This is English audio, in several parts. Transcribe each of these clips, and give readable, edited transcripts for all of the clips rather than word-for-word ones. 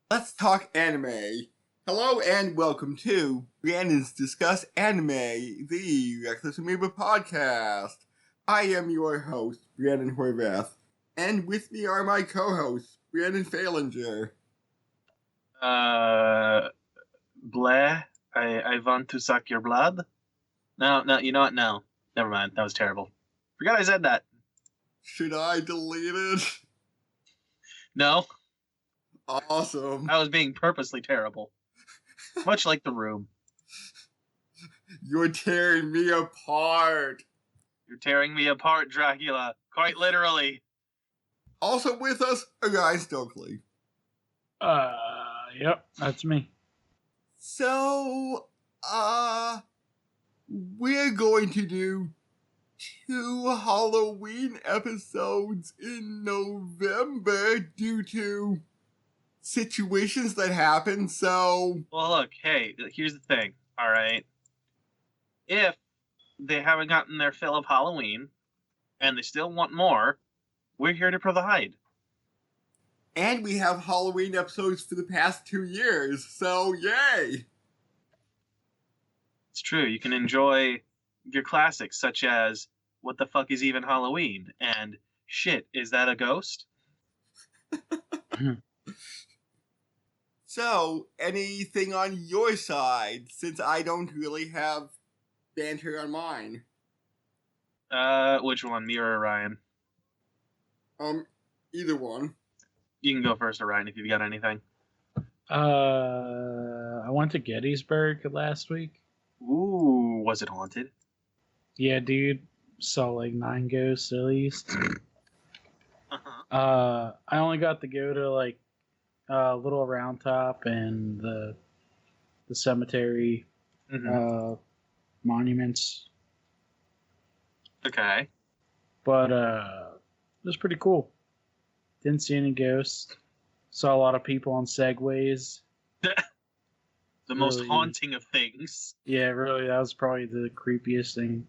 Let's talk anime. Hello and welcome to Brandon's Discuss Anime, the Reckless Amoeba podcast. I am your host, Brandon Horvath, and with me are my co-hosts, Brandon Falinger. Bleh. I want to suck your blood. No, you know what? No. Never mind. That was terrible. Forgot I said that. Should I delete it? No. Awesome. I was being purposely terrible. Much like The Room. You're tearing me apart. You're tearing me apart, Dracula. Quite literally. Also with us, Ryan Stokely. Yep, that's me. So, we're going to do 2 Halloween episodes in November due to situations that happen, so... Well, look, hey, here's the thing, alright? If they haven't gotten their fill of Halloween, and they still want more, we're here to provide. And we have Halloween episodes for the past 2 years, so yay! It's true, you can enjoy your classics such as What the Fuck is Even Halloween? And Shit, is that a ghost? So, anything on your side, since I don't really have banter on mine? Which one, me or Orion? Either one. You can go first, Orion, if you've got anything. I went to Gettysburg last week. Ooh, was it haunted? Yeah, dude. Saw like 9 ghosts at least. Uh-huh. I only got to go to like Little Round Top and the cemetery monuments. Okay. But it was pretty cool. Didn't see any ghosts. Saw a lot of people on segways. The most Really- haunting of things. Yeah, really, that was probably the creepiest thing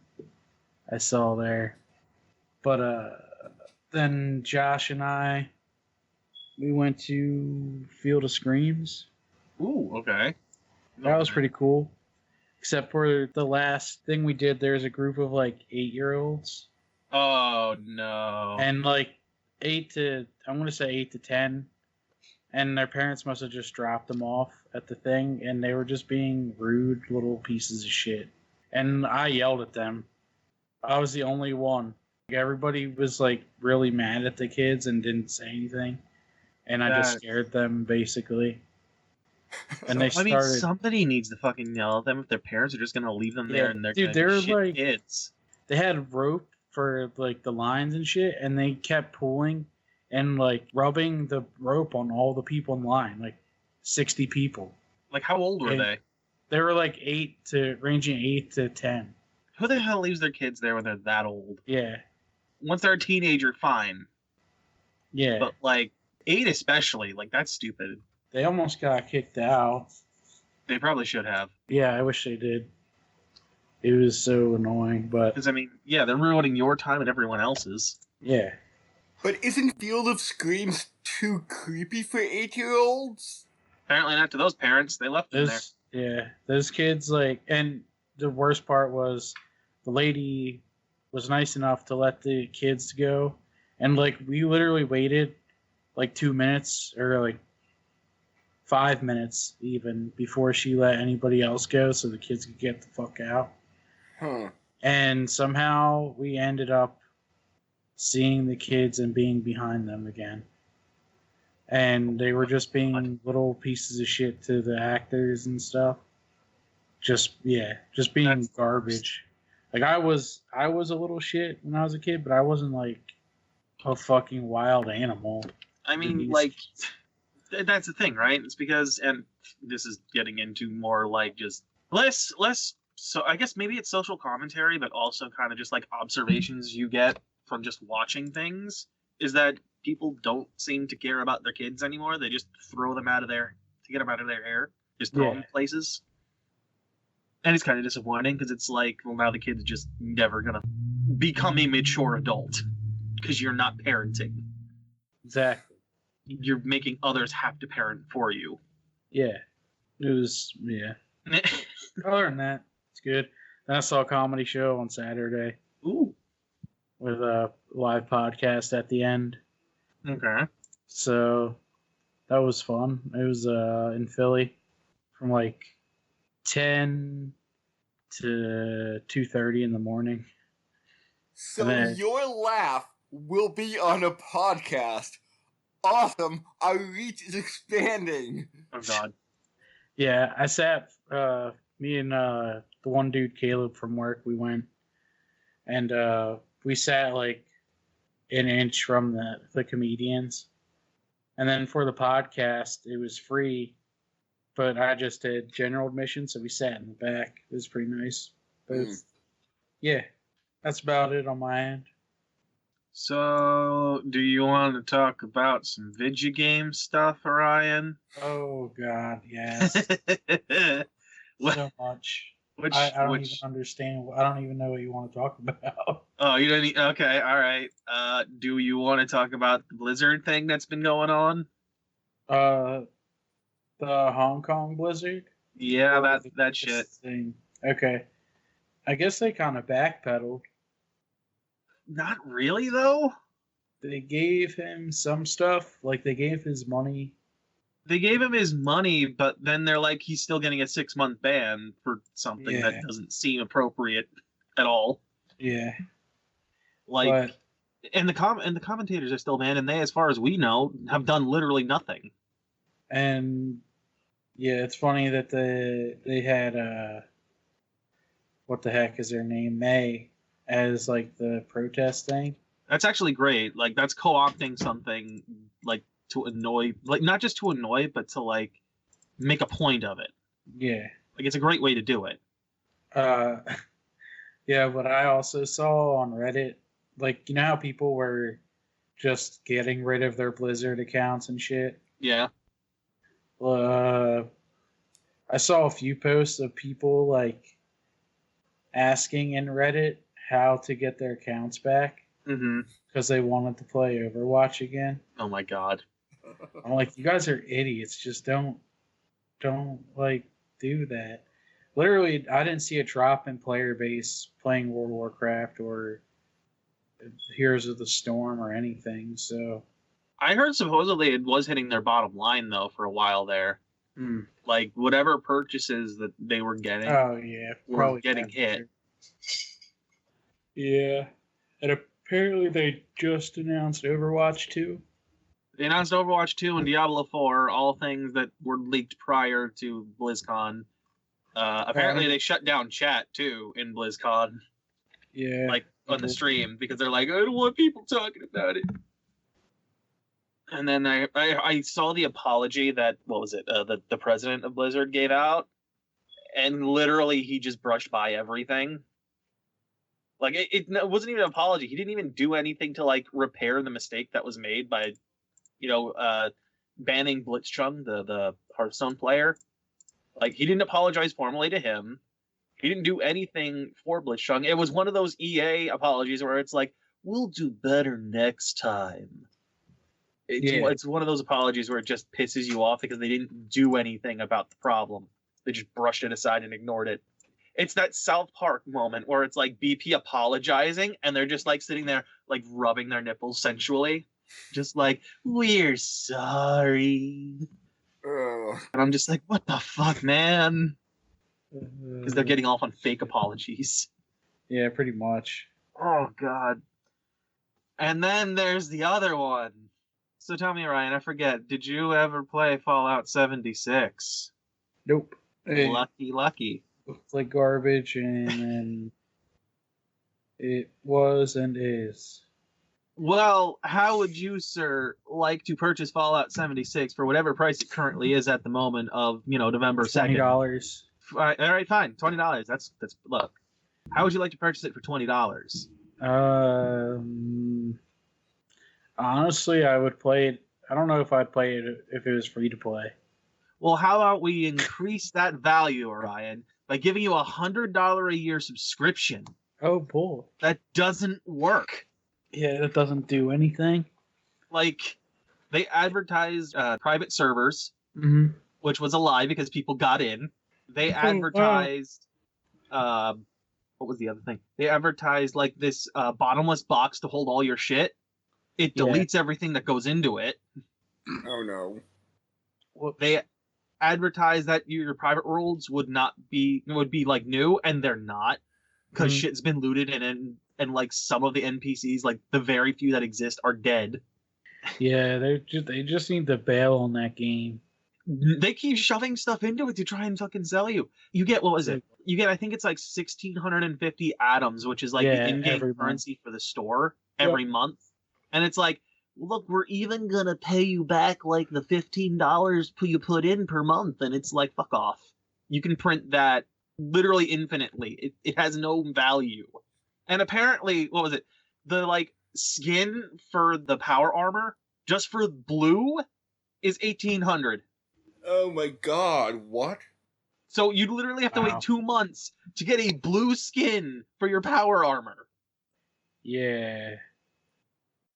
I saw there. But then Josh and we went to Field of Screams. Ooh, okay. That was pretty cool. Except for the last thing we did, there's a group of like 8-year-olds. Oh, no. And like 8 to 10. And their parents must have just dropped them off at the thing. And they were just being rude little pieces of shit. And I yelled at them. I was the only one. Everybody was like really mad at the kids and didn't say anything. And I just scared them basically. And they started. I mean, somebody needs to fucking yell at them if their parents are just gonna leave them there and they're dude, gonna be they're shit like kids. They had rope for like the lines and shit, and they kept pulling and like rubbing the rope on all the people in line, like 60 people. Like, how old were they? They were like ranging 8 to 10. Who the hell leaves their kids there when they're that old? Yeah. Once they're a teenager, fine. Yeah. But like 8 especially, like that's stupid. They almost got kicked out. They probably should have. Yeah, I wish they did. It was so annoying, but because I mean, yeah, they're ruining your time and everyone else's. Yeah. But isn't Field of Screams too creepy for 8-year-olds? Apparently not to those parents. They left them there. Yeah, those kids like, and the worst part was the lady was nice enough to let the kids go, and like we literally waited like 2 minutes or like 5 minutes even before she let anybody else go so the kids could get the fuck out. Huh. And somehow we ended up seeing the kids and being behind them again. And they were just being little pieces of shit to the actors and stuff. Just being garbage. Like I was a little shit when I was a kid, but I wasn't like a fucking wild animal. I mean, like, that's the thing, right? It's because, and this is getting into more like just less. So I guess maybe it's social commentary, but also kind of just like observations you get from just watching things. Is that people don't seem to care about their kids anymore? They just throw them out of their to get them out of their hair, just throw them places. And it's kind of disappointing because it's like, well, now the kid's just never gonna become a mature adult because you're not parenting. Exactly. you're making others have to parent for you. Yeah. It was, yeah. Other than that, it's good. Then I saw a comedy show on Saturday Ooh. with a live podcast at the end. Okay. So that was fun. It was in Philly from like 10 to 2:30 in the morning. So then- your laugh will be on a podcast. Awesome! Our reach is expanding. Oh God. Yeah, I sat. Me and the one dude Caleb from work, we went, and we sat like an inch from the comedians. And then for the podcast, it was free, but I just did general admission, so we sat in the back. It was pretty nice. But yeah, that's about it on my end. So, do you want to talk about some video game stuff, Orion? Oh God, yes, so much. Which, I don't even understand. I don't even know what you want to talk about. Oh, you don't. Okay, all right. Do you want to talk about the Blizzard thing that's been going on? The Hong Kong Blizzard. Yeah, Or that shit. thing. Okay, I guess they kind of backpedaled. Not really though. They gave him some stuff, like they gave his money. They gave him his money, but then they're like, he's still getting a 6-month ban for something that Yeah. doesn't seem appropriate at all. Yeah, Like, but and the commentators are still banned, and they, as far as we know, have done literally nothing. and yeah, it's funny that they had what the heck is her name, May, as like the protest thing. That's actually great. Like, that's co-opting something, like, to annoy, like, not just to annoy, but to, like, make a point of it. Yeah. Like, it's a great way to do it. Yeah, but I also saw on Reddit, like, you know how people were just getting rid of their Blizzard accounts and shit? Yeah. I saw a few posts of people, like, asking in Reddit how to get their accounts back Mm-hmm. because they wanted to play Overwatch again. Oh my god. I'm like, you guys are idiots. Just don't like do that. Literally, I didn't see a drop in player base playing World of Warcraft or Heroes of the Storm or anything. So, I heard supposedly it was hitting their bottom line though for a while there. Like whatever purchases that they were getting oh yeah, were probably getting that. hit. Yeah, and apparently they just announced Overwatch 2. They announced Overwatch 2 and Diablo 4, all things that were leaked prior to BlizzCon. Apparently they shut down chat too in BlizzCon, Yeah, like on the stream, because they're like, I don't want people talking about it. And then I saw the apology that, what was it, the president of Blizzard gave out, and literally he just brushed by everything. Like, it wasn't even an apology. He didn't even do anything to, like, repair the mistake that was made by, banning Blitzchung, the Hearthstone player. Like, he didn't apologize formally to him. He didn't do anything for Blitzchung. It was one of those EA apologies where it's like, we'll do better next time. It's one of those apologies where it just pisses you off because they didn't do anything about the problem. They just brushed it aside and ignored it. It's that South Park moment where it's like BP apologizing and they're just like sitting there like rubbing their nipples sensually. Just like, we're sorry. And I'm just like, what the fuck, man? Because they're getting off on fake apologies. Yeah, pretty much. Oh, God. And then there's the other one. So tell me, Ryan, I forget, did you ever play Fallout 76? Nope. Hey, Lucky. looks like garbage, and it was and is. Well, how would you, sir, like to purchase Fallout 76 for whatever price it currently is at the moment of, November 2nd? $20. All right, fine. $20. That's look. How would you like to purchase it for $20? Honestly, I would play it. I don't know if I'd play it if it was free to play. Well, how about we increase that value, Orion, by giving you $100 a year subscription? Oh, boy. That doesn't work. Yeah, that doesn't do anything. Like, They advertised private servers, Mm-hmm. which was a lie because people got in. They advertised what was the other thing? They advertised like this bottomless box to hold all your shit. It deletes everything that goes into it. Oh no. They advertised that your private worlds would be like new, and they're not, because shit's been looted, and like some of the NPCs, like the very few that exist, are dead. Yeah, they just need to bail on that game. They keep shoving stuff into it to try and fucking sell you. You get, what was it? You get, I think it's like 1,650 atoms, which is like the in-game currency for the store every month. And it's like, look, we're even gonna pay you back like the $15 you put in per month. And it's like, fuck off. You can print that literally infinitely. It has no value. And apparently, what was it? The like skin for the power armor, just for blue, is 1,800. Oh my god, what? So you literally have to wait 2 months to get a blue skin for your power armor. Yeah.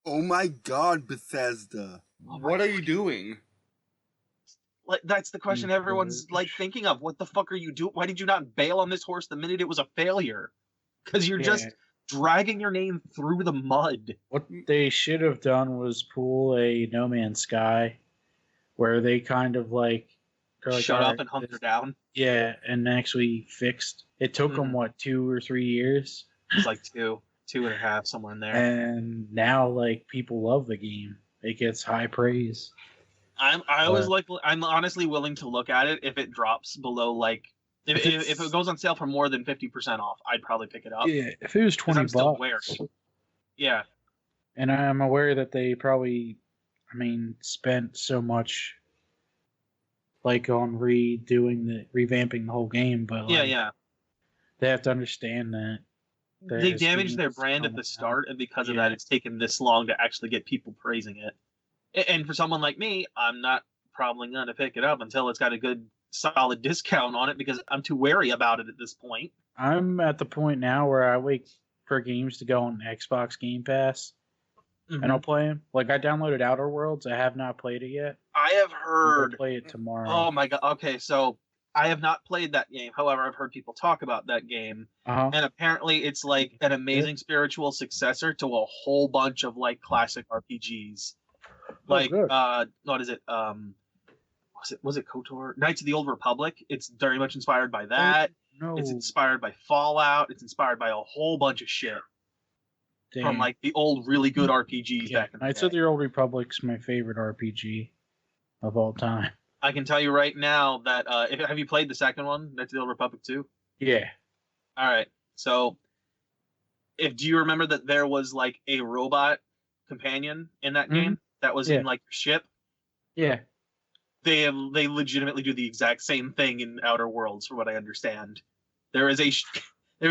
Oh my god, Bethesda. What are you doing? Like, that's the question everyone's like thinking of. What the fuck are you doing? Why did you not bail on this horse the minute it was a failure? Because you're just dragging your name through the mud. What they should have done was pull a No Man's Sky, where they kind of like shut up and hunker down. Yeah, and actually fixed. It took them 2 or 3 years. It's like 2.5, somewhere in there. And now like people love the game. It gets high praise. I'm honestly willing to look at it if it drops below like if it goes on sale for more than 50% off. I'd probably pick it up. Yeah, if it was $20. Yeah. And I'm aware that they probably, spent so much, like on revamping the whole game, but they have to understand that they damaged their brand at the start, and because of that, it's taken this long to actually get people praising it. And for someone like me, I'm not probably going to pick it up until it's got a good, solid discount on it, because I'm too wary about it at this point. I'm at the point now where I wait for games to go on Xbox Game Pass, and I'll play them. Like, I downloaded Outer Worlds. I have not played it yet. I have heard. I'll play it tomorrow. Oh my god. Okay, so I have not played that game. However, I've heard people talk about that game. And apparently it's like an amazing spiritual successor to a whole bunch of like classic RPGs. Like, what is it? Was it KOTOR? Knights of the Old Republic. It's very much inspired by that. No. It's inspired by Fallout. It's inspired by a whole bunch of shit. Damn. From like the old really good RPGs back in the day. Knights of the Old Republic's my favorite RPG of all time. I can tell you right now that have you played the second one, Knights of the Old Republic 2? Yeah. All right. So, do you remember that there was like a robot companion in that game that was in like your ship? Yeah. They legitimately do the exact same thing in Outer Worlds, from what I understand. There is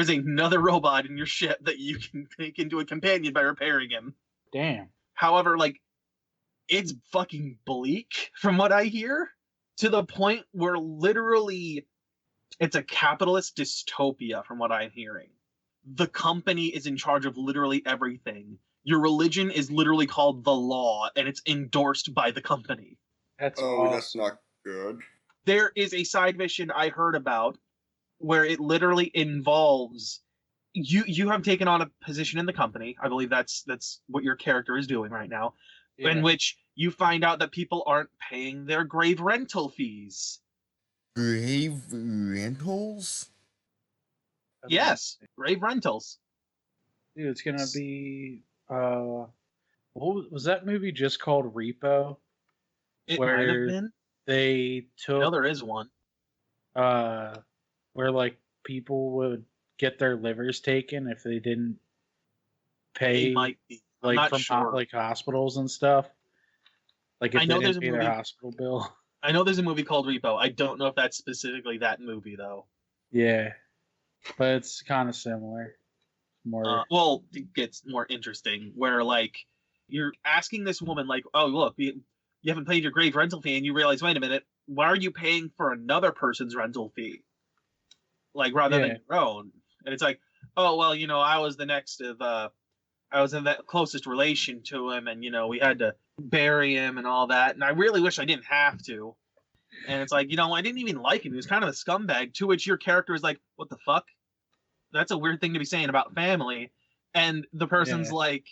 another robot in your ship that you can make into a companion by repairing him. Damn. However, like, it's fucking bleak from what I hear, to the point where literally it's a capitalist dystopia from what I'm hearing. The company is in charge of literally everything. Your religion is literally called the law, and it's endorsed by the company. That's awesome. That's not good. There is a side mission I heard about where it literally involves you have taken on a position in the company. I believe that's what your character is doing right now, in which you find out that people aren't paying their grave rental fees. Grave rentals? Yes, grave rentals. Dude, it's gonna be what was that movie just called Repo? It might have been. They took. No, there is one. Where like people would get their livers taken if they didn't pay, might be. Like from like hospitals and stuff. Like if I know they didn't pay their hospital bill. I know there's a movie called Repo. I don't know if that's specifically that movie though. Yeah, but it's kind of similar. More. Well, it gets more interesting where like you're asking this woman like, oh look, you haven't paid your grave rental fee, and you realize, wait a minute, why are you paying for another person's rental fee? Like, rather than your own. And it's like, oh, well, I was the next of, I was in that closest relation to him, and, we had to bury him and all that. And I really wish I didn't have to. And it's like, I didn't even like him. He was kind of a scumbag, to which your character is like, what the fuck? That's a weird thing to be saying about family. And the person's like,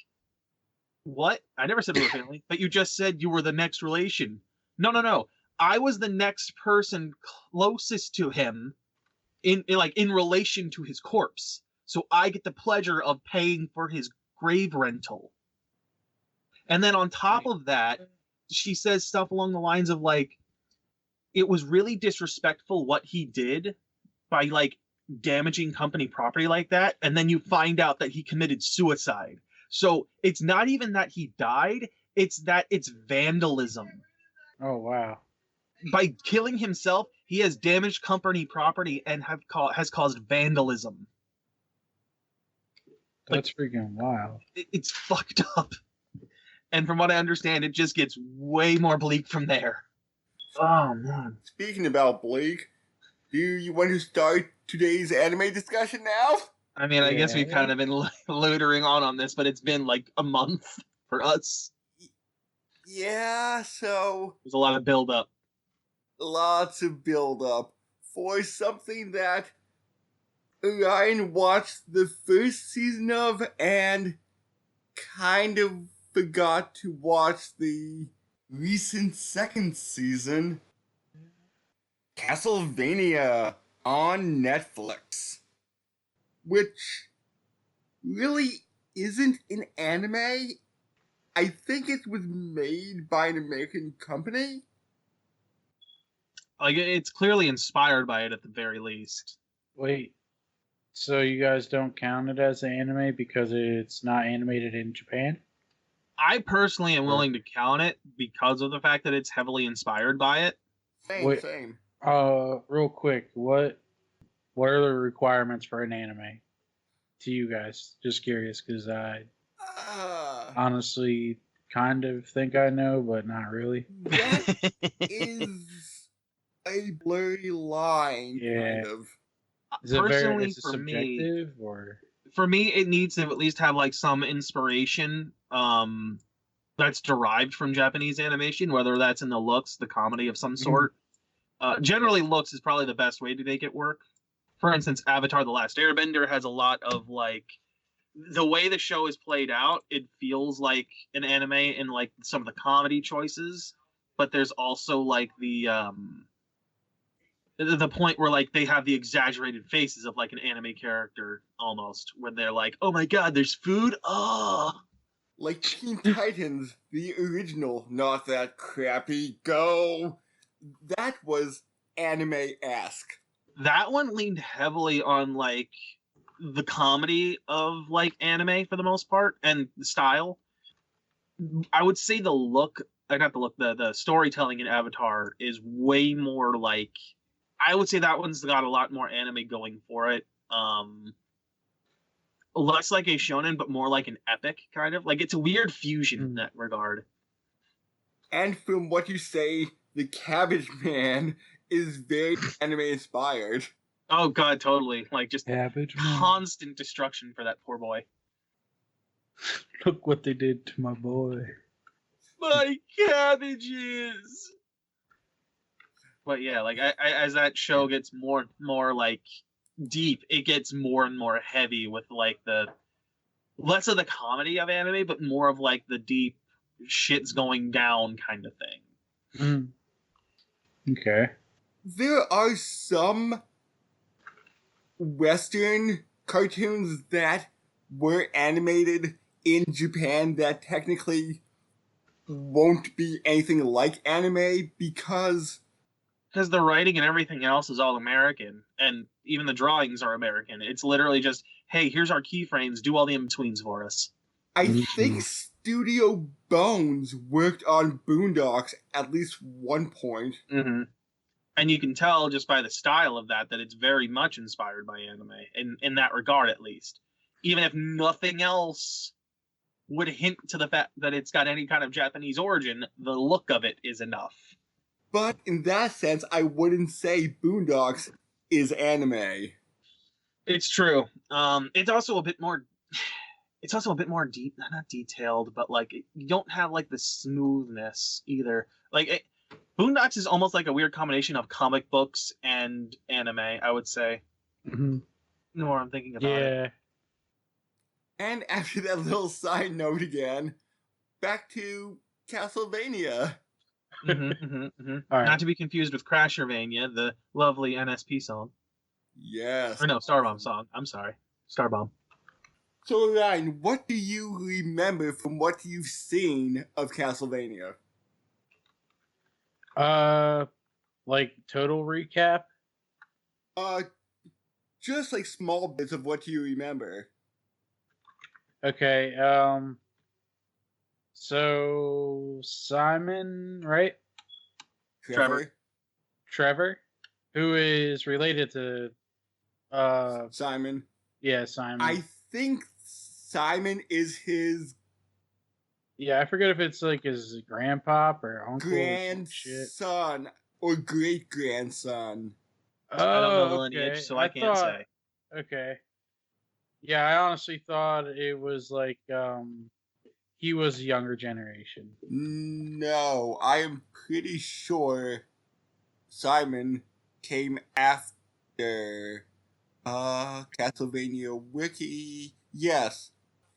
what? I never said we were family, but you just said you were the next relation. No. I was the next person closest to him in relation to his corpse. So I get the pleasure of paying for his grave rental. And then on top of that, she says stuff along the lines of like, it was really disrespectful what he did by like damaging company property like that. And then you find out that he committed suicide. So it's not even that he died, it's that it's vandalism. Oh, wow. By killing himself, he has damaged company property and has caused vandalism. That's freaking wild. It's fucked up. And from what I understand, it just gets way more bleak from there. Oh, man. Speaking about bleak, do you want to start today's anime discussion now? I mean, I guess we've kind of been loitering on this, but it's been like a month for us. Yeah, so... There's a lot of build-up. Lots of build-up for something that Ryan watched the first season of and kind of forgot to watch the recent second season, Castlevania on Netflix, which really isn't an anime. I think it was made by an American company. Like, it's clearly inspired by it at the very least. Wait, so you guys don't count it as an anime because it's not animated in Japan? I personally am willing to count it because of the fact that it's heavily inspired by it. Same. Real quick, what are the requirements for an anime to you guys? Just curious, because I honestly kind of think I know, but not really. That is a blurry line, kind of. Is it Personally, is it subjective, or? For me, it needs to at least have like some inspiration that's derived from Japanese animation, whether that's in the looks, the comedy of some sort. Generally, looks is probably the best way to make it work. For instance, Avatar: The Last Airbender has a lot of like the way the show is played out. It feels like an anime in like some of the comedy choices, but there's also like the point where like they have the exaggerated faces of like an anime character almost, when they're like, "Oh my god, there's food!" Oh, like Teen Titans, the original, not that crappy. Go. That was anime-esque. That one leaned heavily on like the comedy of like anime for the most part and the style. I would say the storytelling in Avatar is way more like. I would say that one's got a lot more anime going for it. Less like a shonen, but more like an epic, kind of. Like, it's a weird fusion in that regard. And from what you say, the Cabbage Man is very anime-inspired. Oh, God, totally. Like, just Cabbage constant destruction for that poor boy. Look what they did to my boy. My cabbages! But yeah, like as that show gets more like deep, it gets more and more heavy with like the less of the comedy of anime, but more of like the deep shit's going down kind of thing. Okay. There are some Western cartoons that were animated in Japan that technically won't be anything like anime because the writing and everything else is all American, and even the drawings are American. It's literally just, hey, here's our keyframes, do all the in-betweens for us. I think Studio Bones worked on Boondocks at least one point. Mm-hmm. And you can tell just by the style of that it's very much inspired by anime, in that regard at least. Even if nothing else would hint to the fact that it's got any kind of Japanese origin, the look of it is enough. But in that sense, I wouldn't say Boondocks is anime. It's true. It's also a bit more... it's also a bit more not detailed, but like you don't have like the smoothness either. Like Boondocks is almost like a weird combination of comic books and anime, I would say. Mhm. The more I'm thinking about it. Yeah. And after that little side note again, back to Castlevania. All right. Not to be confused with Crashervania, the lovely NSP song. Yes. Or no, Starbomb song. I'm sorry. Starbomb. So, Ryan, what do you remember from what you've seen of Castlevania? Like total recap. Just like small bits of what you remember. Okay. So Simon, right? Trevor, who is related to Simon. Yeah, Simon. I think Simon is his Yeah, I forget if it's like his grandpop or uncle grandson or great grandson. I don't know the Oh, lineage, okay. so I can't say. Okay. Yeah, I honestly thought it was like he was a younger generation. No, I am pretty sure Simon came after Castlevania Wiki. Yes.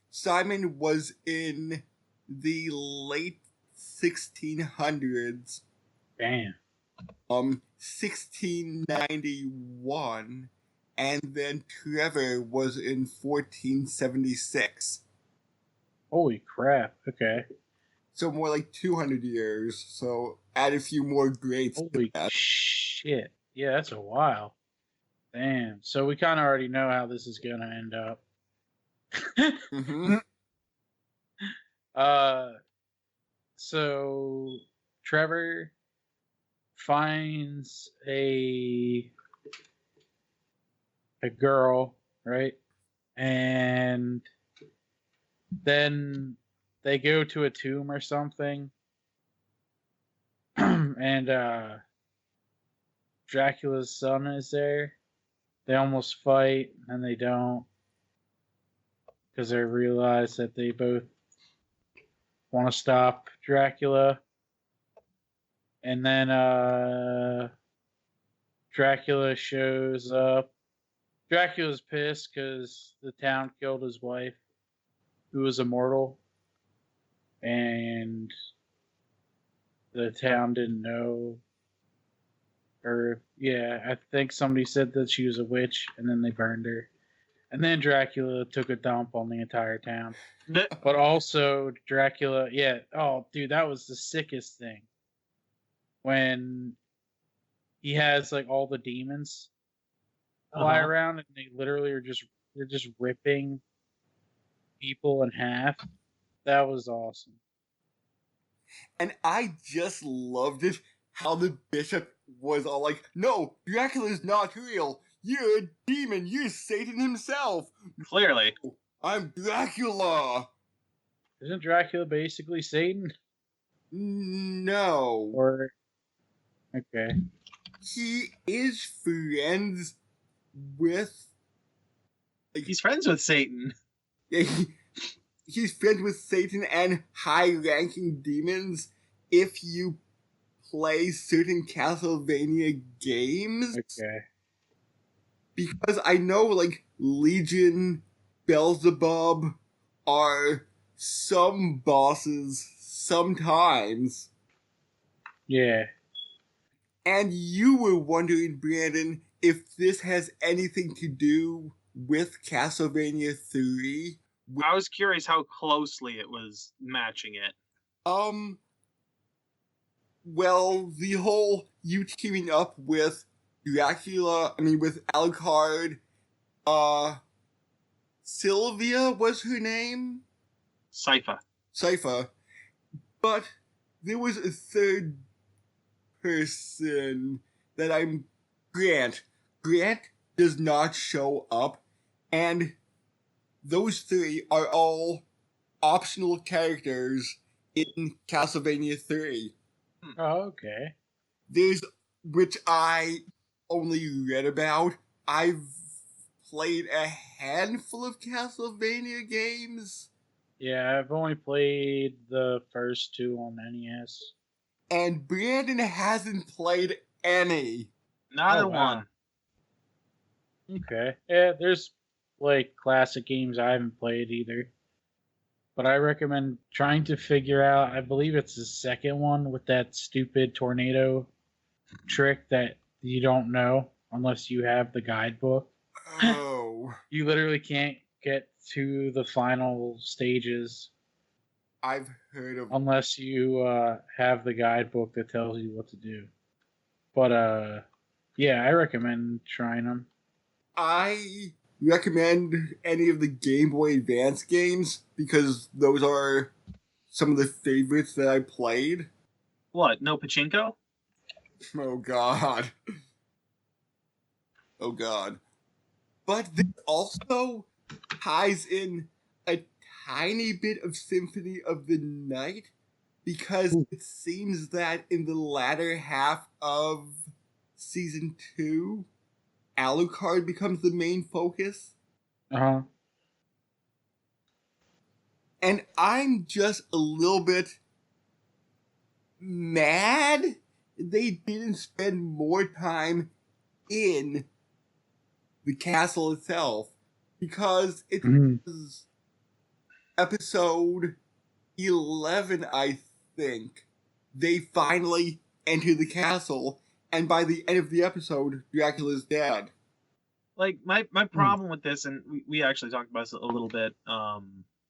Simon was in the late 1600s. Damn. 1691, and then Trevor was in 1476. Holy crap. Okay. So more like 200 years. So add a few more greats. Holy shit. Yeah, that's a while. Damn. So we kind of already know how this is going to end up. Mm-hmm. So Trevor finds a girl, right? And then they go to a tomb or something. And Dracula's son is there. They almost fight and they don't, because they realize that they both want to stop Dracula. And then Dracula shows up. Dracula's pissed because the town killed his wife, who was immortal, and the town didn't know. Or, yeah, I think somebody said that she was a witch, and then they burned her. And then Dracula took a dump on the entire town. But also, Dracula, yeah, oh, dude, that was the sickest thing. When he has, like, all the demons fly around, and they literally they're just ripping people in half. That was awesome. And I just loved it how the bishop was all like, no, Dracula's not real. You're a demon. You're Satan himself. Clearly. I'm Dracula. Isn't Dracula basically Satan? No. Or, okay. He is friends with... He's friends with Satan. He's friends with Satan and high-ranking demons if you play certain Castlevania games. Okay. Because I know, like, Legion, Beelzebub are some bosses sometimes. Yeah. And you were wondering, Brandon, if this has anything to do with Castlevania 3. I was curious how closely it was matching it. Well, the whole you teaming up with Dracula, with Alucard, Sylvia was her name? Sypha. But there was a third person that I'm... Grant. Grant does not show up, and those three are all optional characters in Castlevania 3. Oh, okay. There's, which I only read about. I've played a handful of Castlevania games. Yeah, I've only played the first two on NES. And Brandon hasn't played any. Neither Oh, wow. one. Okay. Yeah, there's like classic games I haven't played either. But I recommend trying to figure out, I believe it's the second one with that stupid tornado trick that you don't know unless you have the guidebook. Oh. You literally can't get to the final stages I've heard of... unless you have the guidebook that tells you what to do. But yeah, I recommend trying them. I recommend any of the Game Boy Advance games because those are some of the favorites that I played. What? No pachinko? Oh god. Oh god. But this also ties in a tiny bit of Symphony of the Night because it seems that in the latter half of Season 2, Alucard becomes the main focus. Uh-huh. And I'm just a little bit mad they didn't spend more time in the castle itself because it was episode 11, I think. They finally enter the castle, and by the end of the episode, Dracula's dead. Like, my problem with this, and we actually talked about this a little bit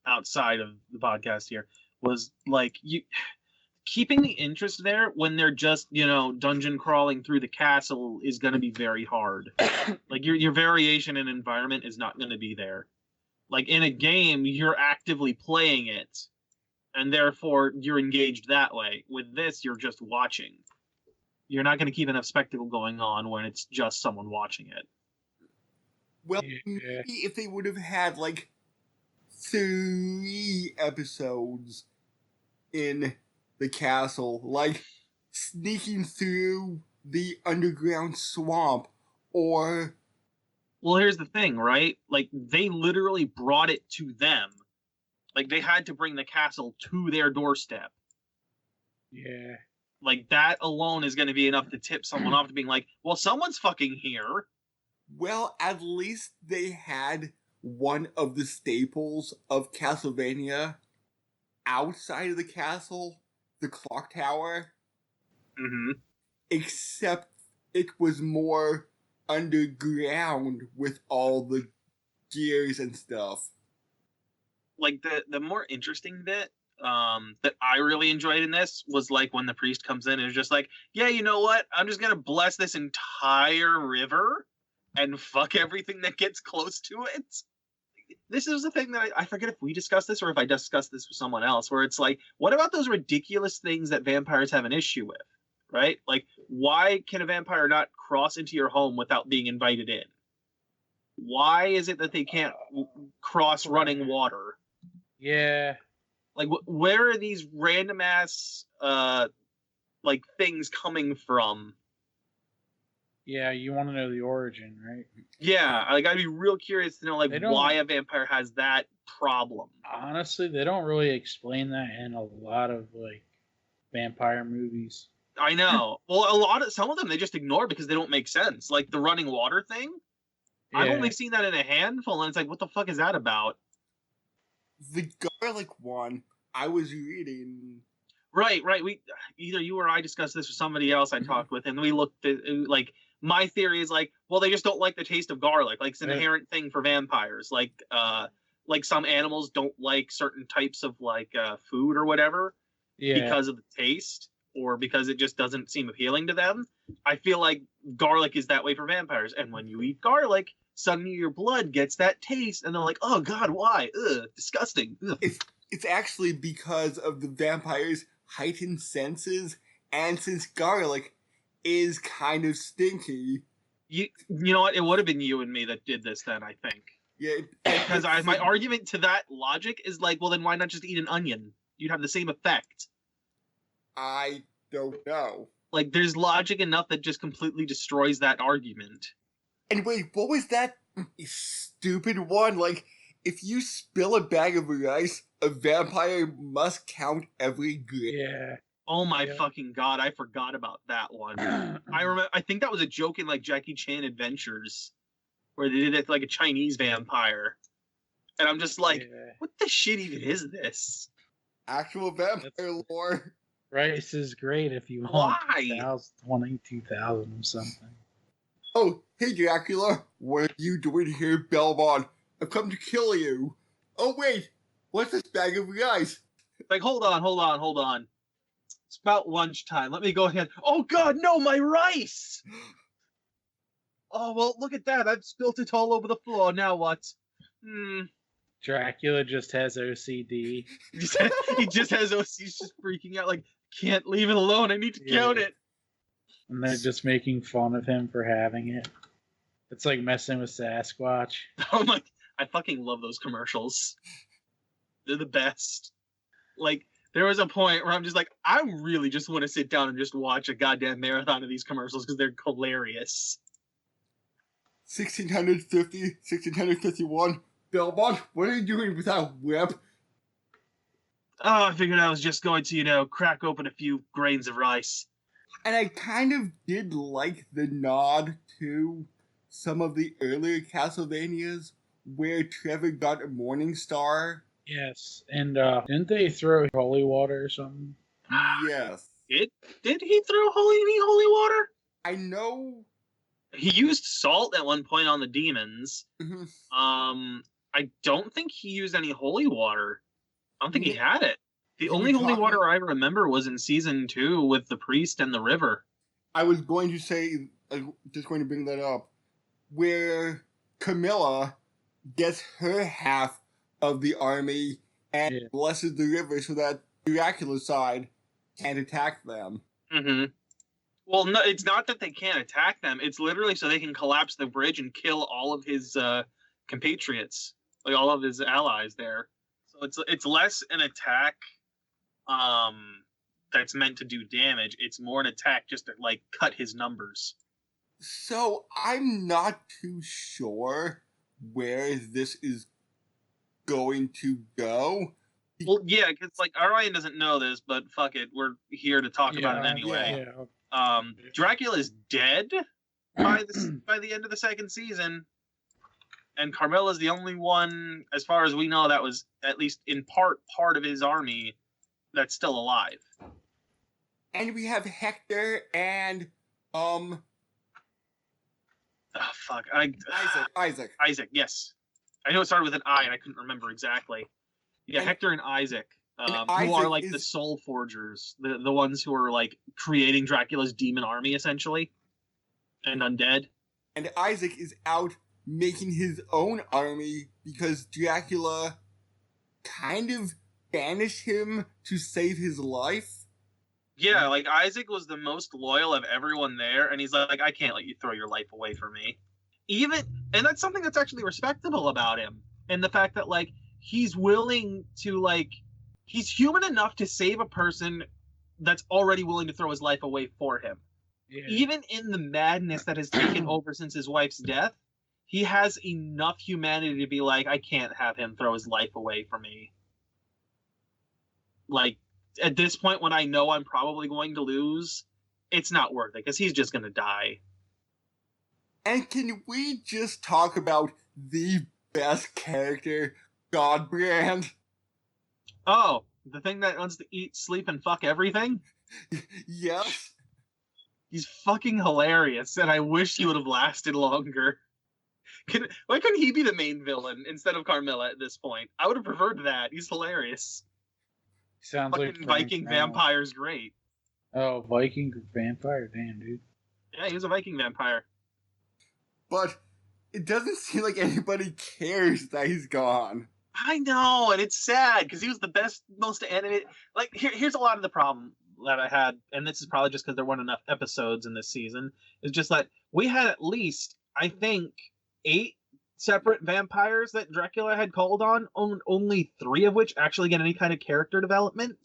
outside of the podcast here, was like keeping the interest there when they're just, dungeon crawling through the castle is going to be very hard. Like, your variation in environment is not going to be there. Like, in a game, you're actively playing it, and therefore you're engaged that way. With this, you're just watching. You're not going to keep enough spectacle going on when it's just someone watching it. Well, maybe if they would have had, 3 episodes in the castle, like sneaking through the underground swamp, or... Well, here's the thing, right? Like, they literally brought it to them. Like, they had to bring the castle to their doorstep. Yeah. Like, that alone is going to be enough to tip someone off to being like, well, someone's fucking here. Well, at least they had one of the staples of Castlevania outside of the castle, the clock tower. Mm-hmm. Except it was more underground with all the gears and stuff. Like, the more interesting bit that I really enjoyed in this was like when the priest comes in and is just like, yeah, you know what? I'm just going to bless this entire river and fuck everything that gets close to it. This is the thing that I forget if we discussed this or if I discussed this with someone else, where it's like, what about those ridiculous things that vampires have an issue with, right? Like, why can a vampire not cross into your home without being invited in? Why is it that they can't cross running water? Yeah. Like, where are these random ass things coming from? Yeah, you want to know the origin, right? Yeah, like, I'd be real curious to know why a vampire has that problem. Honestly, they don't really explain that in a lot of vampire movies. I know. Well, some of them they just ignore because they don't make sense. Like the running water thing. Yeah. I've only seen that in a handful, and it's like, what the fuck is that about? The garlic one, I was reading. Right. We either you or I discussed this with somebody else I talked with, and we looked at my theory is well, they just don't like the taste of garlic. Like, it's an inherent thing for vampires. Like some animals don't like certain types of food or whatever because of the taste or because it just doesn't seem appealing to them. I feel like garlic is that way for vampires, and when you eat garlic, suddenly your blood gets that taste, and they're like, oh god, why? Ugh, disgusting. Ugh. It's actually because of the vampires' heightened senses, and since garlic is kind of stinky. You know what? It would have been you and me that did this then, I think. Yeah. Because my argument to that logic is well, then why not just eat an onion? You'd have the same effect. I don't know. There's logic enough that just completely destroys that argument. And wait, what was that Stupid one. Like, if you spill a bag of rice, a vampire must count every grain. Yeah. Oh my Yeah. fucking god, I forgot about that one. I remember. I think that was a joke in like Jackie Chan Adventures, where they did it like a Chinese vampire, and I'm just like, Yeah. what the shit even is this? Actual vampire lore. Rice is great if you want Why? 2000 or something. Oh, hey Dracula, what are you doing here, Belmont? I've come to kill you. Oh wait, what's this bag of rice? Like, hold on. It's about lunchtime. Let me go ahead. Oh god, no, my rice! Oh well, look at that. I've spilt it all over the floor. Now what? Dracula just has OCD. He just has OC. He's just freaking out. Like, can't leave it alone. I need to count it. And they're just making fun of him for having it. It's like messing with Sasquatch. Oh my! I fucking love those commercials. They're the best. Like, there was a point where I'm just like, I really just want to sit down and just watch a goddamn marathon of these commercials because they're hilarious. 1650, 1651. Belmont, what are you doing with that whip? Oh, I figured I was just going to, crack open a few grains of rice. And I kind of did like the nod to some of the earlier Castlevanias where Trevor got a Morning Star. Yes, and didn't they throw holy water or something? Yes. Did he throw any holy water? I know. He used salt at one point on the demons. Mhm. I don't think he used any holy water. I don't think he Yeah. had it. The You only were holy talking- water I remember was in season 2 with the priest and the river. I was going to say, just going to bring that up, where Camilla gets her half of the army and blesses the river so that Dracula's side can't attack them. Mm-hmm. Well, no, it's not that they can't attack them. It's literally so they can collapse the bridge and kill all of his compatriots, like all of his allies there. So it's less an attack that's meant to do damage. It's more an attack just to like cut his numbers. So I'm not too sure where this is going to go. Well, yeah, because like Orion doesn't know this, but fuck it, we're here to talk about it anyway. Yeah. Dracula's dead by the end of the second season, and Carmela's the only one, as far as we know, that was at least in part of his army that's still alive. And we have Hector and Oh fuck, Isaac. Yes, I know it started with an I, and I couldn't remember exactly. Yeah, And- Hector and Isaac. Who Isaac are like is- the soul forgers, the ones who are like creating Dracula's demon army essentially, and undead. And Isaac is out making his own army because Dracula kind of banished him to save his life. Yeah, like Isaac was the most loyal of everyone there, and he's like, I can't let you throw your life away for me. And that's something that's actually respectable about him, and the fact that like he's willing to like. He's human enough to save a person that's already willing to throw his life away for him. Yeah. Even in the madness that has taken over since his wife's death, he has enough humanity to be like, I can't have him throw his life away for me. Like, at this point, when I know I'm probably going to lose, it's not worth it, because he's just going to die. And can we just talk about the best character, Godbrand? Oh, the thing that wants to eat, sleep, and fuck everything? Yes. He's fucking hilarious, and I wish he would have lasted longer. Why couldn't he be the main villain instead of Carmilla at this point? I would have preferred that. He's hilarious. Sounds Fucking like Frank Viking Reynolds. vampire's great. Oh, Viking vampire, damn dude. Yeah, he was a Viking vampire. But it doesn't seem like anybody cares that he's gone. I know, and it's sad because he was the best, most animated. Like, here's a lot of the problem that I had, and this is probably just because there weren't enough episodes in this season. Is just that we had at least, I think, 8 separate vampires that Dracula had called on. Only 3 of which actually get any kind of character development.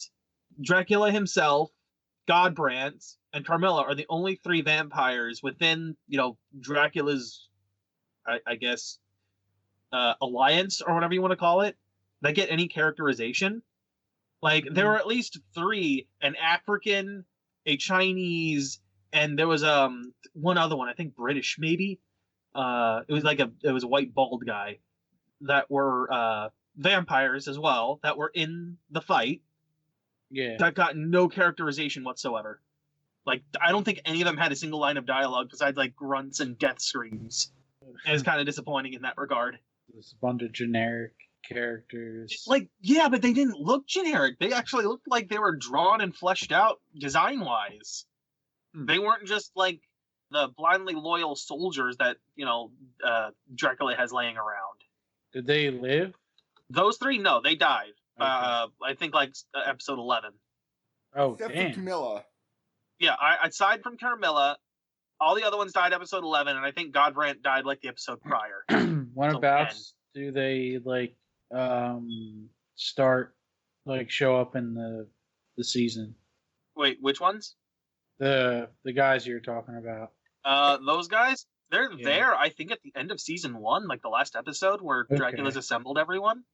Dracula himself, Godbrand, and Carmilla are the only 3 vampires within, Dracula's I guess, alliance or whatever you want to call it, that get any characterization. Like, there were at least 3: an African, a Chinese, and there was one other one, I think British maybe. It was a white bald guy that were vampires as well that were in the fight. Yeah. That got no characterization whatsoever. Like, I don't think any of them had a single line of dialogue besides like grunts and death screams. And it's kind of disappointing in that regard. There's a bunch of generic characters. Like, yeah, but they didn't look generic. They actually looked like they were drawn and fleshed out design-wise. They weren't just like the blindly loyal soldiers that, Dracula has laying around. Did they live? Those 3, no, they died. Okay. I think like episode 11. Oh, Except damn. for Camilla. Yeah, aside from Carmilla, all the other ones died episode 11, and I think Godbrand died like the episode prior. What So about 10. do they start show up in the season? Wait, which ones? The guys you're talking about. Those guys? They're Yeah. there, I think, at the end of season 1, like the last episode where Okay. Dracula's assembled everyone.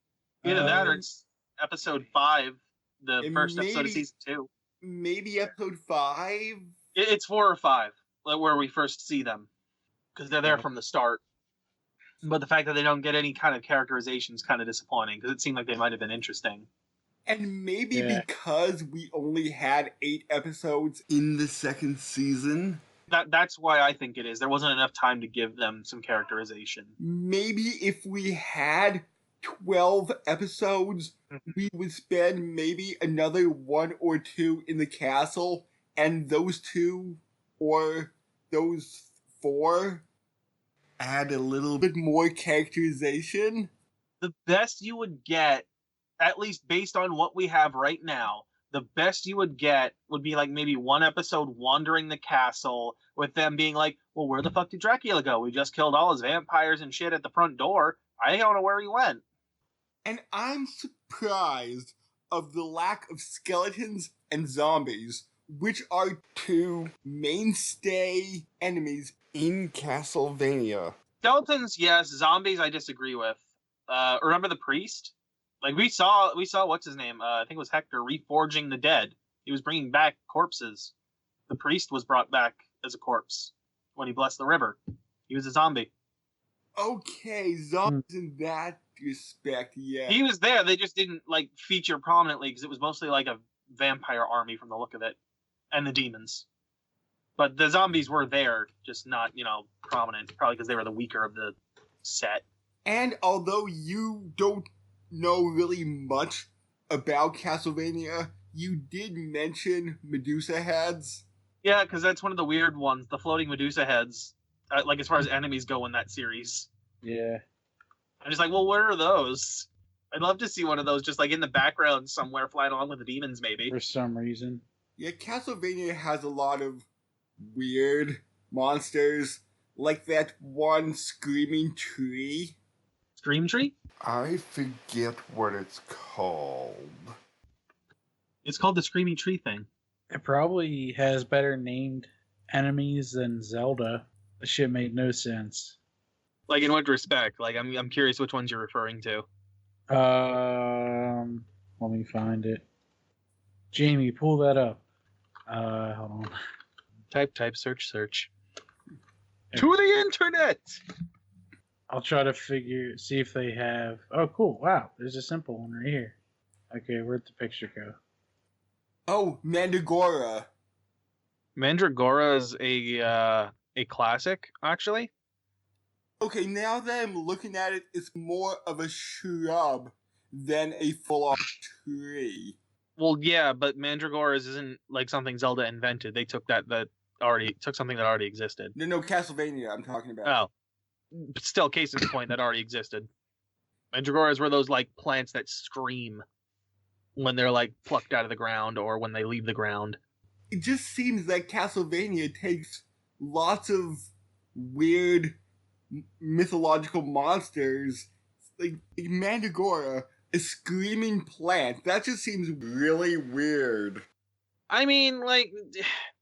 Either that or it's episode 5, the first episode of season 2. Maybe episode 5? It's 4 or 5, like, where we first see them. Because they're there from the start. But the fact that they don't get any kind of characterization is kind of disappointing, because it seemed like they might have been interesting. And maybe Yeah. because we only had 8 episodes in the second season, That's why I think it is. There wasn't enough time to give them some characterization. maybe if we had 12 episodes, we would spend maybe another 1 or 2 in the castle, and those 2 or those 4 add a little bit more characterization. The best you would get, at least based on what we have right now, the best you would get would be like maybe 1 episode wandering the castle with them being like, well, where the fuck did Dracula go? We just killed all his vampires and shit at the front door. I don't know where he went. And I'm surprised of the lack of skeletons and zombies, which are 2 mainstay enemies in Castlevania. Skeletons, yes. Zombies, I disagree with. Remember the priest? Like, we saw what's his name? I think it was Hector reforging the dead. He was bringing back corpses. The priest was brought back as a corpse when he blessed the river. He was a zombie. Okay, zombies in that respect, yeah. He was there. They just didn't feature prominently because it was mostly like a vampire army from the look of it, and the demons. But the zombies were there, just not prominent. Probably because they were the weaker of the set. And although you don't know really much about Castlevania, you did mention Medusa heads. Yeah, because that's one of the weird ones, the floating Medusa heads. As far as enemies go in that series. Yeah. I'm just like, well, where are those? I'd love to see one of those just in the background somewhere flying along with the demons, maybe. For some reason. Yeah, Castlevania has a lot of weird monsters, like that one screaming tree. Scream Tree? I forget what it's called. It's called the Screaming Tree thing. It probably has better named enemies than Zelda. The shit made no sense. Like, in what respect? Like, I'm curious which ones you're referring to. Let me find it. Jamie, pull that up. Hold on. Type, search. To the internet! I'll try to see if they have. Oh, cool! Wow, there's a simple one right here. Okay, where'd the picture go? Oh, Mandragora. Mandragora is a classic, actually. Okay, now that I'm looking at it, it's more of a shrub than a full-on tree. Well, yeah, but Mandragoras isn't like something Zelda invented. They took something that already existed. No, Castlevania I'm talking about. Oh. But still, case in point, that already existed. Mandragoras were those plants that scream when they're plucked out of the ground or when they leave the ground. It just seems like Castlevania takes lots of weird mythological monsters, like Mandragora, a screaming plant. That just seems really weird. I mean,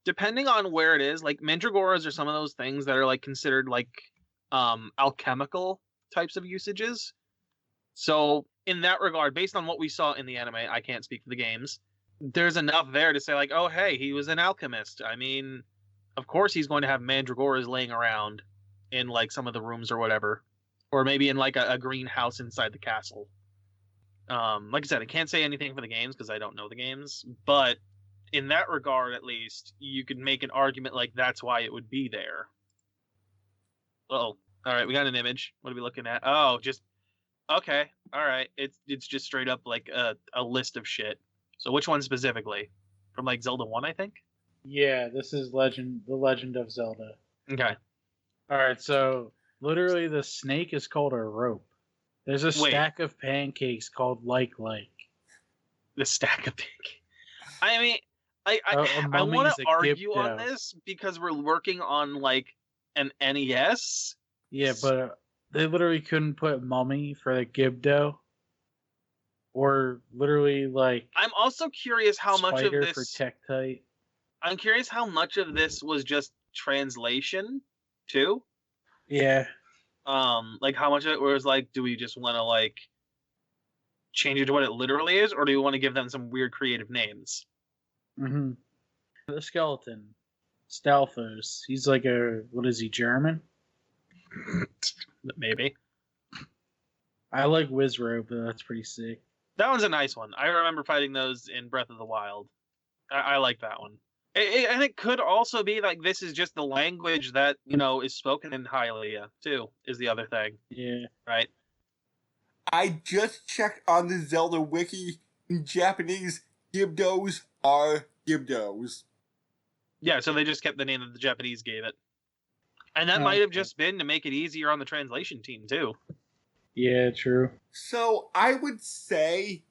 depending on where it is, Mandragoras are some of those things that are considered alchemical types of usages. So in that regard, based on what we saw in the anime, I can't speak for the games. There's enough there to say like, oh hey, he was an alchemist. I mean, of course he's going to have mandragoras laying around in like some of the rooms or whatever, or maybe in like a greenhouse inside the castle. Like I said, I can't say anything for the games because I don't know the games, but in that regard, at least, you could make an argument like that's why it would be there. Oh, all right, we got an image. What are we looking at? Oh, just okay. All right, it's just straight up like a list of shit. So which one specifically? From like Zelda 1, I think? Yeah, this is The Legend of Zelda. Okay. Alright, so literally the snake is called a rope. There's a Wait. stack of pancakes called like. The stack of pancakes. I mean, I mummy's want a to argue on gibdo. this because we're working on like an NES. Yeah, but they literally couldn't put mummy for the gibdo. Or literally like I'm also curious how much of spider this for tektite. I'm curious how much of this was just translation too. Yeah. Like how much of it was like, do we just want to like change it to what it literally is, or do we want to give them some weird creative names? Mm-hmm. The skeleton, Stalfos. He's like what is he, German? Maybe. I like Wizrobe, but that's pretty sick. That one's a nice one. I remember fighting those in Breath of the Wild. I like that one. And it could also be like this is just the language that, you know, is spoken in Hylia, too, is the other thing. Yeah. Right? I just checked on the Zelda wiki. In Japanese, Gibdos are Gibdos. Yeah, so they just kept the name that the Japanese gave it. And that might have just been to make it easier on the translation team, too. Yeah, true. So I would say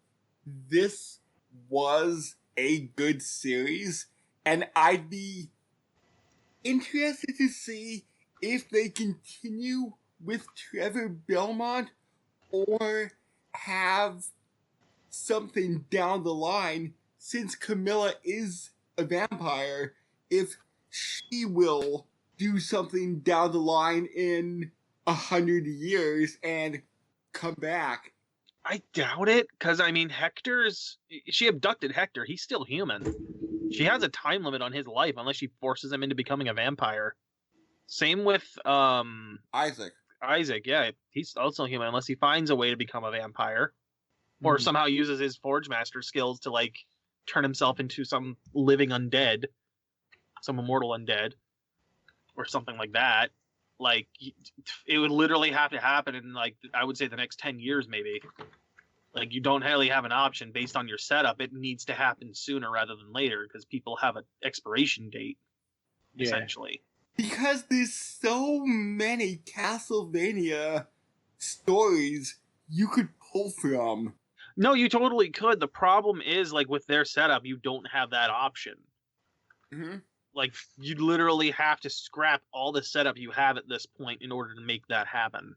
this was a good series, and I'd be interested to see if they continue with Trevor Belmont or have something down the line, since Camilla is a vampire, if she will do something down the line in 100 years and come back. I doubt it, because, I mean, she abducted Hector. He's still human. She has a time limit on his life unless she forces him into becoming a vampire. Same with, Isaac. Isaac, yeah. He's also human unless he finds a way to become a vampire. Or somehow uses his Forge Master skills to, like, turn himself into some living undead. Some immortal undead. Or something like that. Like, it would literally have to happen in, like, I would say the next 10 years, maybe. Like, you don't really have an option based on your setup. It needs to happen sooner rather than later, because people have an expiration date, essentially. Because there's so many Castlevania stories you could pull from. No, you totally could. The problem is, like, with their setup, you don't have that option. Mm-hmm. Like, you literally have to scrap all the setup you have at this point in order to make that happen.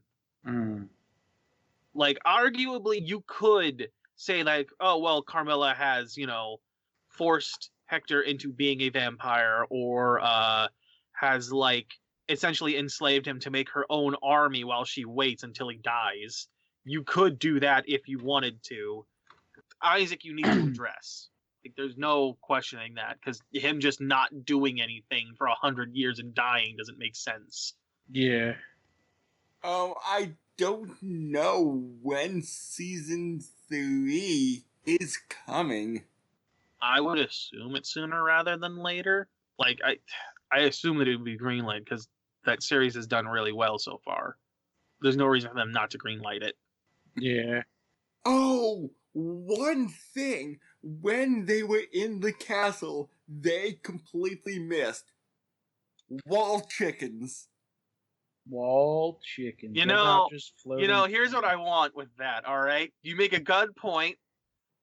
Like, arguably, you could say, like, oh, well, Carmilla has, you know, forced Hector into being a vampire, or has, like, essentially enslaved him to make her own army while she waits until he dies. You could do that if you wanted to. Isaac, you need to address. Like, there's no questioning that, because him just not doing anything for 100 years and dying doesn't make sense. Yeah. I don't know when season 3 is coming. I would assume it's sooner rather than later. Like, I assume that it would be greenlit, because that series has done really well so far. There's no reason for them not to greenlight it. Yeah. Oh, one thing. When they were in the castle, they completely missed wall chickens. Wall chickens. You know, here's what I want with that, all right? You make a good point.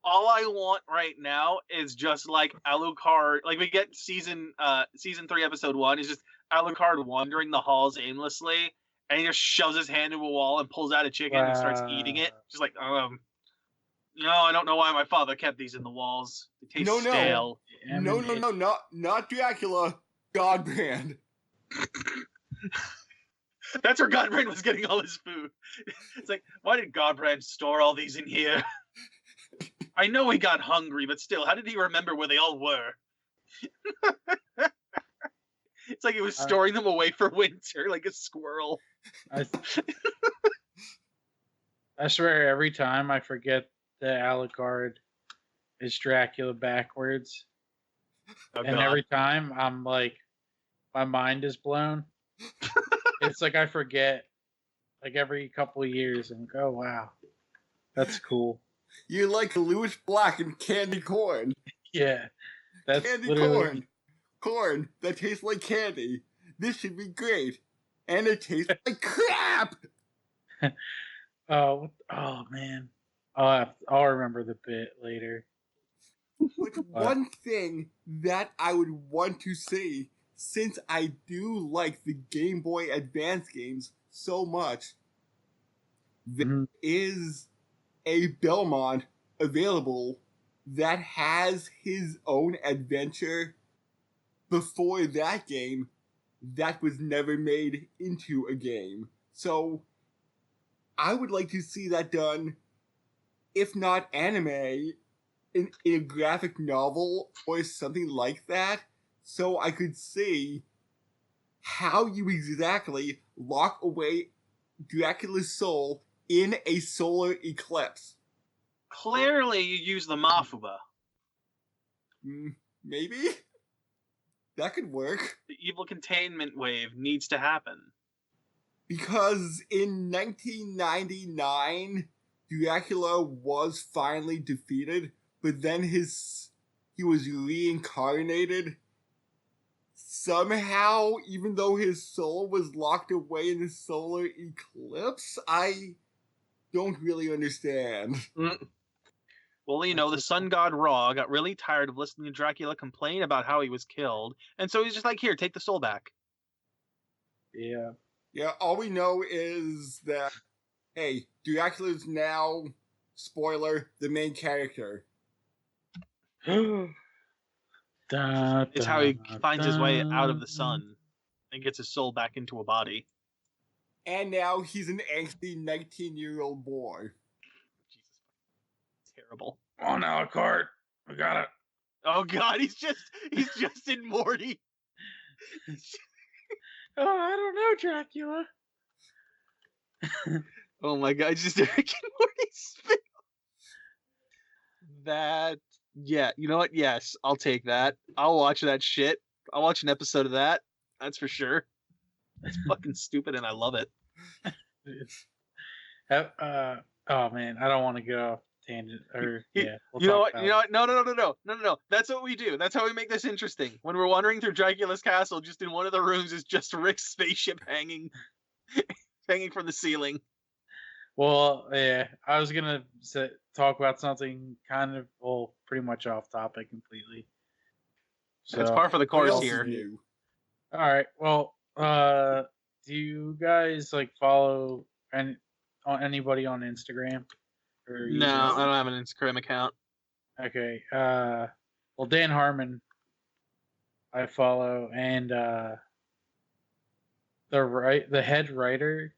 All I want right now is just like Alucard. Like, we get season 3, episode 1 is just Alucard wandering the halls aimlessly, and he just shoves his hand into a wall and pulls out a chicken and starts eating it. Just like, no, I don't know why my father kept these in the walls. They taste stale. No, not Dracula. Godbrand. That's where Godbrand was getting all his food. It's like, why did Godbrand store all these in here? I know he got hungry, but still, how did he remember where they all were? It's like he was storing them away for winter, like a squirrel. I swear, every time I forget that Alucard is Dracula backwards, and every time I'm like, my mind is blown. It's like I forget, like every couple of years, and go, oh, wow, that's cool. You like Lewis Black and candy corn. Yeah, that's candy literally... corn that tastes like candy. This should be great, and it tastes like crap. Oh man, I'll remember the bit later. But one thing that I would want to see, since I do like the Game Boy Advance games so much, there is a Belmont available that has his own adventure before that game that was never made into a game. So I would like to see that done, if not anime, in a graphic novel or something like that, so I could see how you exactly lock away Dracula's soul in a solar eclipse. Clearly, you use the Mafuba. Maybe? That could work. The evil containment wave needs to happen. Because in 1999, Dracula was finally defeated, but then he was reincarnated somehow, even though his soul was locked away in the solar eclipse. I don't really understand. Well, you know, the sun god Ra got really tired of listening to Dracula complain about how he was killed, and so he's just like, here, take the soul back. Yeah. Yeah, all we know is that, hey, Dracula's now, spoiler, the main character. It's how he finds his way out of the sun and gets his soul back into a body. And now he's an angsty 19-year-old boy. Jesus. Terrible. Come on, Alucard. We got it. Oh god, he's just in Morty. Oh, I don't know, Dracula. Oh my god, just Rick and Morty spin. That, yeah, you know what? Yes, I'll take that. I'll watch that shit. I'll watch an episode of that. That's for sure. That's fucking stupid, and I love it. Oh man, I don't want to go off tangent. Or yeah, you know what? No. That's what we do. That's how we make this interesting. When we're wandering through Dracula's castle, just in one of the rooms is just Rick's spaceship hanging from the ceiling. Well, yeah, I was gonna talk about something kind of, well, pretty much off topic completely. So that's par for the course here. All right. Well, do you guys like follow anybody on Instagram? No, I don't have an Instagram account. Okay. Well, Dan Harmon, I follow, and the head writer,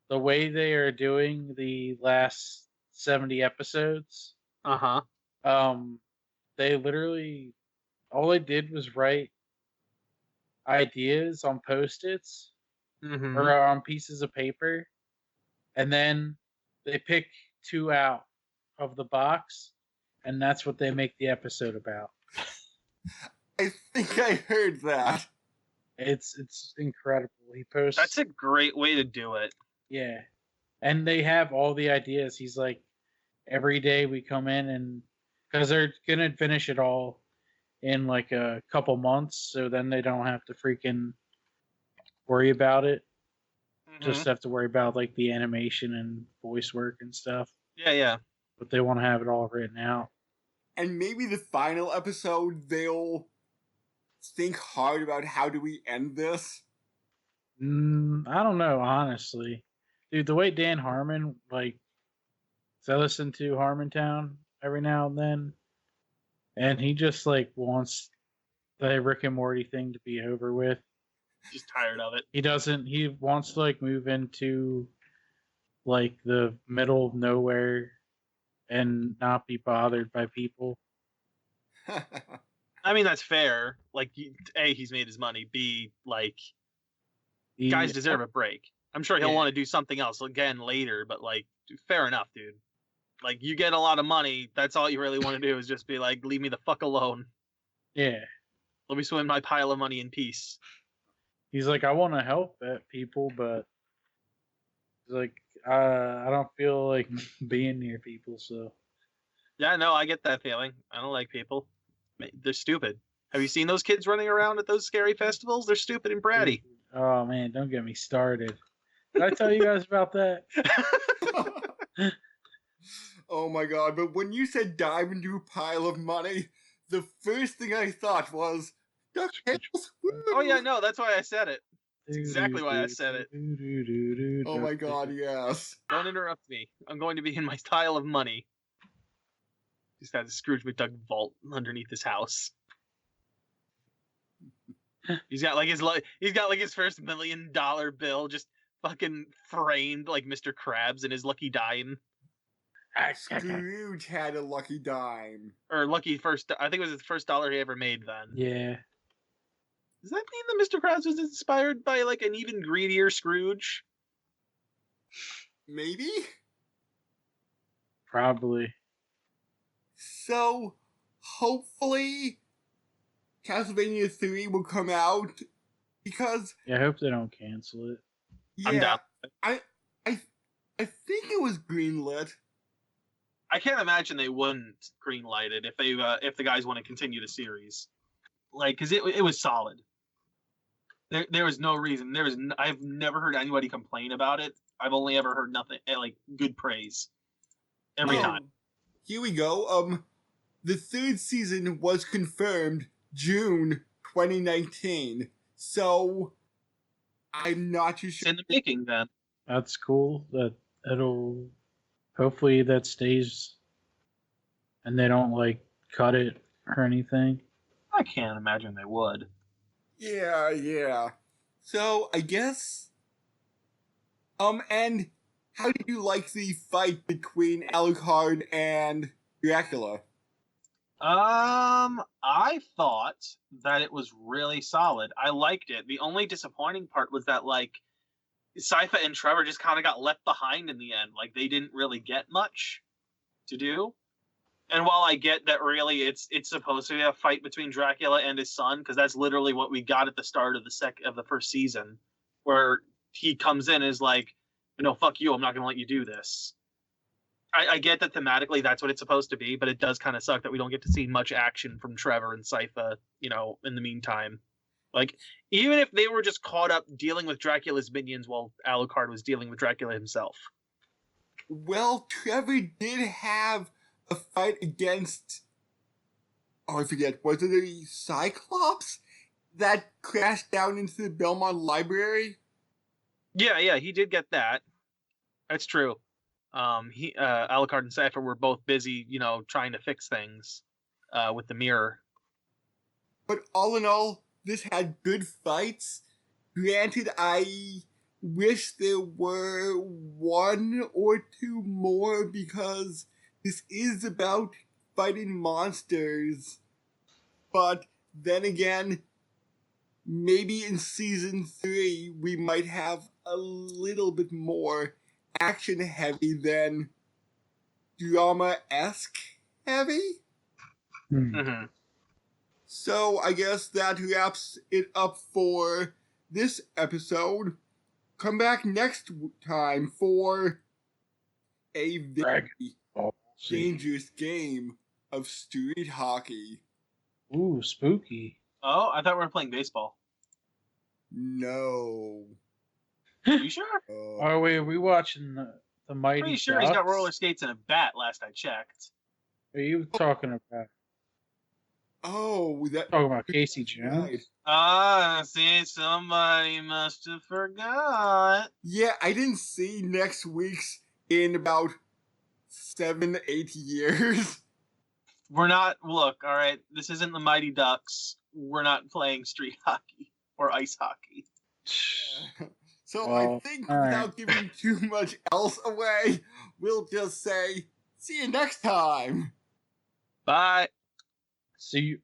the way they are doing the last 70 episodes. They literally, all they did was write ideas on Post-its or on pieces of paper, and then they pick 2 out of the box, and that's what they make the episode about. I think I heard that. It's incredible. He posts. That's a great way to do it. Yeah, and they have all the ideas. He's like, every day we come in, and because they're gonna finish it all in like a couple months, so then they don't have to freaking worry about it. Just have to worry about like the animation and voice work and stuff. Yeah. But they want to have it all written out. And maybe the final episode, they'll think hard about how do we end this. I don't know, honestly. Dude, the way Dan Harmon, like, I listen to Harmontown every now and then, and he just, like, wants the Rick and Morty thing to be over with. Just tired of it. He wants to like move into like the middle of nowhere and not be bothered by people. I mean, that's fair. Like, A, he's made his money. B, like, guys deserve a break. I'm sure he'll want to do something else again later, but like, fair enough, dude. Like, you get a lot of money. That's all you really want to do is just be like, leave me the fuck alone. Yeah. Let me swim my pile of money in peace. He's like, I want to help people, but he's like, I don't feel like being near people, so. Yeah, no, I get that feeling. I don't like people. They're stupid. Have you seen those kids running around at those scary festivals? They're stupid and bratty. Oh, man, don't get me started. Did I tell you guys about that? Oh my god, but when you said dive into a pile of money, the first thing I thought was DuckTales. Oh yeah, no, that's why I said it. That's exactly why I said it. Oh my god, yes. Don't interrupt me. I'm going to be in my pile of money. He's got a Scrooge McDuck vault underneath his house. He's got like his first $1 million bill just fucking framed like Mr. Krabs in his lucky dime. Scrooge had a lucky dime. Or lucky first, I think it was his first dollar he ever made then. Yeah. Does that mean that Mr. Krabs was inspired by like an even greedier Scrooge? Maybe? Probably. So, hopefully, Castlevania 3 will come out, because... Yeah, I hope they don't cancel it. Yeah, I'm down. I think it was greenlit. I can't imagine they wouldn't greenlight it if the guys want to continue the series, like because it was solid. There was no reason. I've never heard anybody complain about it. I've only ever heard nothing like good praise every time. Here we go. The third season was confirmed June 2019. So I'm not too sure. It's in the making then. That's cool. Hopefully that stays and they don't like cut it or anything. I can't imagine they would. Yeah. So I guess. And how did you like the fight between Alucard and Dracula? I thought that it was really solid. I liked it. The only disappointing part was that like Sypha and Trevor just kind of got left behind in the end. Like they didn't really get much to do. And while I get that really it's supposed to be a fight between Dracula and his son, because that's literally what we got at the start of the first season, where he comes in and is like, fuck you, I'm not gonna let you do this. I get that thematically that's what it's supposed to be, but it does kind of suck that we don't get to see much action from Trevor and Sypha, in the meantime. Like, even if they were just caught up dealing with Dracula's minions while Alucard was dealing with Dracula himself. Well, Trevor did have a fight against... Oh, I forget. Was it a Cyclops that crashed down into the Belmont Library? Yeah, he did get that. That's true. Alucard and Sypha were both busy, trying to fix things with the mirror. But all in all, this had good fights. Granted, I wish there were one or two more, because this is about fighting monsters. But then again, maybe in season 3 we might have a little bit more action heavy than drama-esque heavy. Mm-hmm. So I guess that wraps it up for this episode. Come back next time for a very dangerous game of street hockey. Ooh, spooky. Oh, I thought we were playing baseball. No. You sure? Are we watching the Mighty Pretty sure Ducks? he's got roller skates and a bat last I checked. What are you talking about? Oh, that... Talking about Casey Jones? Right. See, somebody must have forgot. Yeah, I didn't see next week's in about 7-8 years. We're not, look, all right, this isn't the Mighty Ducks. We're not playing street hockey. or ice hockey. So Well, I think all right. without giving too much else away, we'll just say, see you next time. Bye. See you.